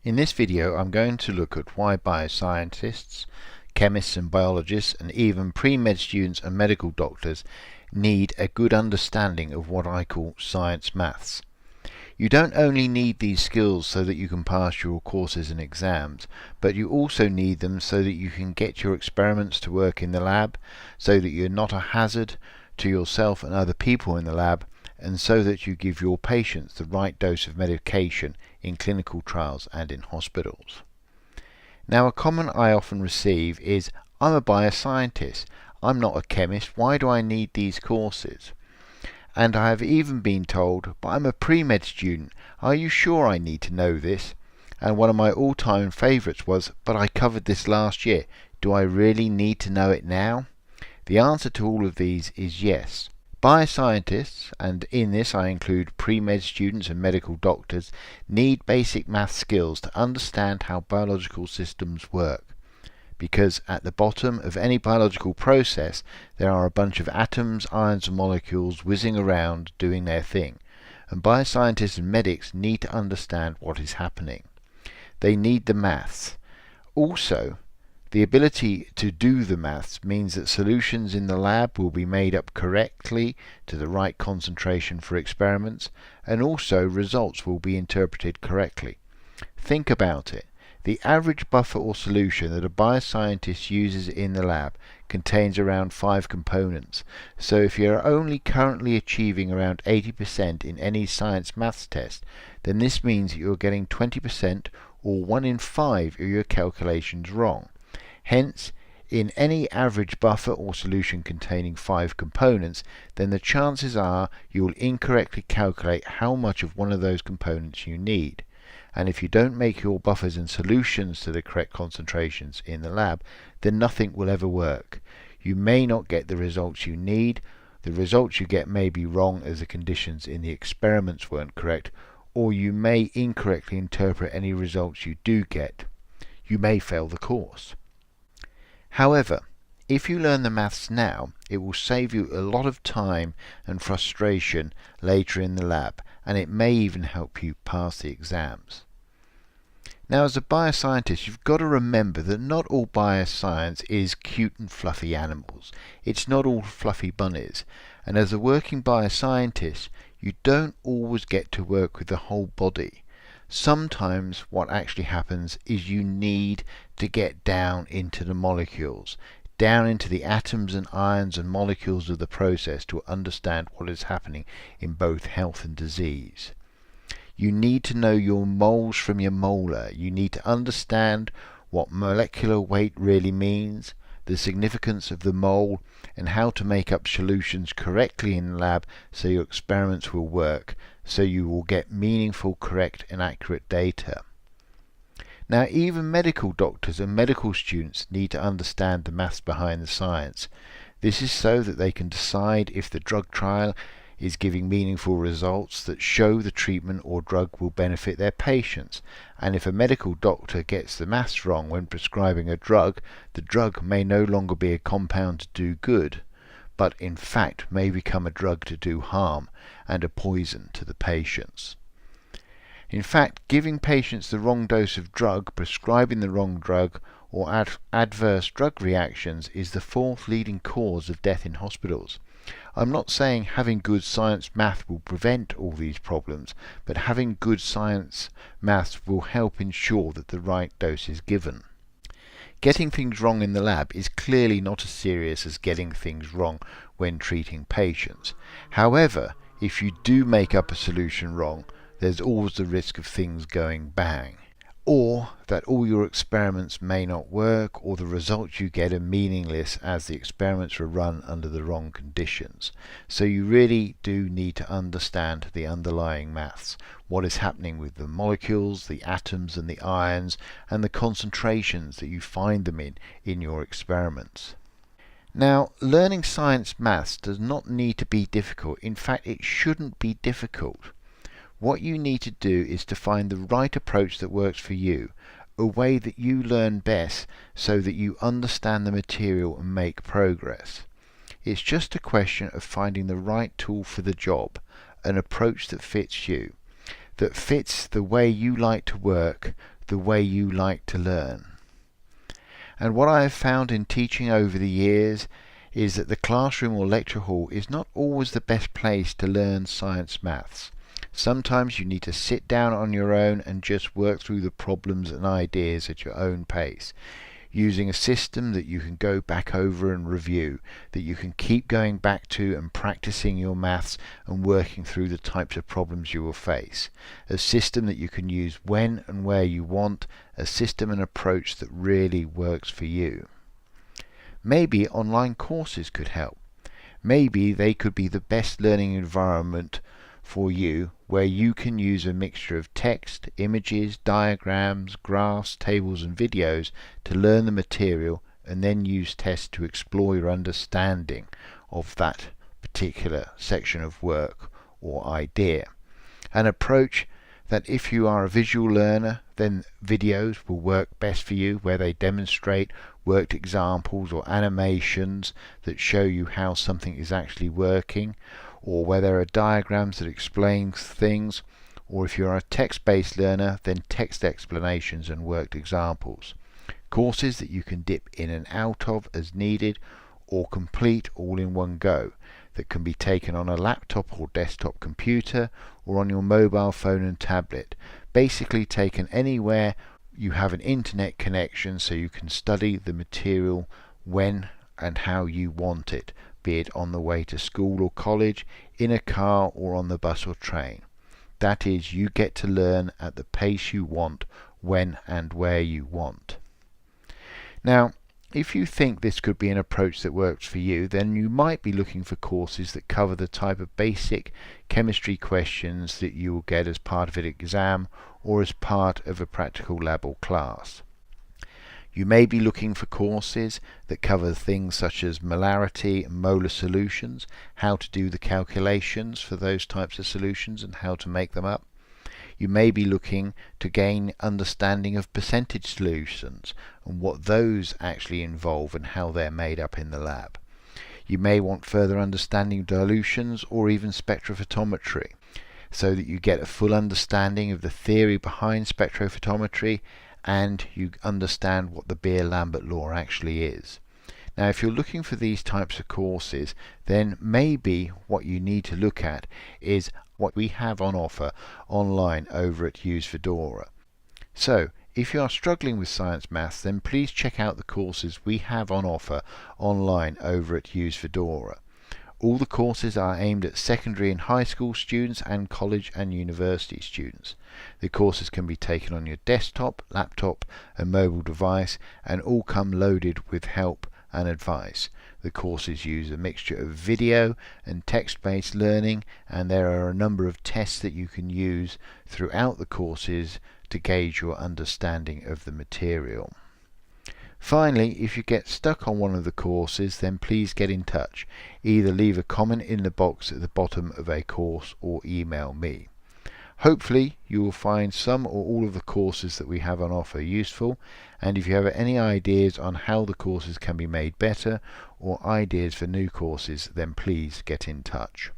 In this video I'm going to look at why bioscientists, chemists and biologists and even pre-med students and medical doctors need a good understanding of what I call science maths. You don't only need these skills so that you can pass your courses and exams, but you also need them so that you can get your experiments to work in the lab, so that you're not a hazard to yourself and other people in the lab, and so that you give your patients the right dose of medication in clinical trials and in hospitals. Now, a comment I often receive is, I'm a bioscientist, I'm not a chemist, why do I need these courses? And I have even been told, but I'm a pre-med student, are you sure I need to know this? And one of my all-time favourites was, but I covered this last year, do I really need to know it now? The answer to all of these is yes. Bioscientists, and in this I include pre-med students and medical doctors, need basic math skills to understand how biological systems work. Because at the bottom of any biological process there are a bunch of atoms, ions and molecules whizzing around doing their thing. And bioscientists and medics need to understand what is happening. They need the maths. Also, the ability to do the maths means that solutions in the lab will be made up correctly to the right concentration for experiments, and also results will be interpreted correctly. Think about it. The average buffer or solution that a bioscientist uses in the lab contains around 5 components. So if you're only currently achieving around 80% in any science maths test, then this means that you're getting 20% or 1 in 5 of your calculations wrong. Hence, in any average buffer or solution containing 5 components, then the chances are you will incorrectly calculate how much of one of those components you need. And if you don't make your buffers and solutions to the correct concentrations in the lab, then nothing will ever work. You may not get the results you need, the results you get may be wrong as the conditions in the experiments weren't correct, or you may incorrectly interpret any results you do get. You may fail the course. However, if you learn the maths now, it will save you a lot of time and frustration later in the lab, and it may even help you pass the exams. Now, as a bioscientist, you've got to remember that not all bioscience is cute and fluffy animals. It's not all fluffy bunnies. And as a working bioscientist, you don't always get to work with the whole body. Sometimes what actually happens is you need to get down into the molecules, down into the atoms and ions and molecules of the process to understand what is happening in both health and disease. You need to know your moles from your molar. You need to understand what molecular weight really means, the significance of the mole, and how to make up solutions correctly in the lab so your experiments will work, so you will get meaningful, correct and accurate data. Now, even medical doctors and medical students need to understand the maths behind the science. This is so that they can decide if the drug trial is giving meaningful results that show the treatment or drug will benefit their patients. And if a medical doctor gets the maths wrong when prescribing a drug, the drug may no longer be a compound to do good, but in fact may become a drug to do harm and a poison to the patients. In fact, giving patients the wrong dose of drug, prescribing the wrong drug, or adverse drug reactions is the 4th leading cause of death in hospitals. I'm not saying having good science math will prevent all these problems, but having good science maths will help ensure that the right dose is given. Getting things wrong in the lab is clearly not as serious as getting things wrong when treating patients. However, if you do make up a solution wrong, there's always the risk of things going bang, or that all your experiments may not work, or the results you get are meaningless as the experiments were run under the wrong conditions. So you really do need to understand the underlying maths, what is happening with the molecules, the atoms and the ions, and the concentrations that you find them in your experiments. Now, learning science maths does not need to be difficult. In fact, it shouldn't be difficult. What you need to do is to find the right approach that works for you, a way that you learn best so that you understand the material and make progress. It's just a question of finding the right tool for the job, an approach that fits you, that fits the way you like to work, the way you like to learn. And what I have found in teaching over the years is that the classroom or lecture hall is not always the best place to learn science maths. Sometimes you need to sit down on your own and just work through the problems and ideas at your own pace, using a system that you can go back over and review, that you can keep going back to and practicing your maths and working through the types of problems you will face. A system that you can use when and where you want, a system and approach that really works for you. Maybe online courses could help. Maybe they could be the best learning environment for you, where you can use a mixture of text, images, diagrams, graphs, tables and videos to learn the material, and then use tests to explore your understanding of that particular section of work or idea. An approach that, if you are a visual learner, then videos will work best for you, where they demonstrate worked examples or animations that show you how something is actually working, or where there are diagrams that explain things, or if you are a text-based learner, then text explanations and worked examples. Courses that you can dip in and out of as needed, or complete all in one go, that can be taken on a laptop or desktop computer, or on your mobile phone and tablet, basically taken anywhere you have an internet connection, so you can study the material when and how you want it, be it on the way to school or college, in a car, or on the bus or train. That is, you get to learn at the pace you want, when and where you want. Now, if you think this could be an approach that works for you, then you might be looking for courses that cover the type of basic chemistry questions that you will get as part of an exam or as part of a practical lab or class. You may be looking for courses that cover things such as molarity and molar solutions, how to do the calculations for those types of solutions and how to make them up. You may be looking to gain understanding of percentage solutions and what those actually involve and how they're made up in the lab. You may want further understanding of dilutions or even spectrophotometry, so that you get a full understanding of the theory behind spectrophotometry and you understand what the Beer-Lambert law actually is. Now, if you're looking for these types of courses, then maybe what you need to look at is what we have on offer online over at Use Fedora. So, if you are struggling with science maths, then please check out the courses we have on offer online over at Use Fedora. All the courses are aimed at secondary and high school students and college and university students. The courses can be taken on your desktop, laptop and mobile device, and all come loaded with help and advice. The courses use a mixture of video and text-based learning, and there are a number of tests that you can use throughout the courses to gauge your understanding of the material. Finally, if you get stuck on one of the courses, then please get in touch. Either leave a comment in the box at the bottom of a course or email me. Hopefully you will find some or all of the courses that we have on offer useful, and if you have any ideas on how the courses can be made better or ideas for new courses, then please get in touch.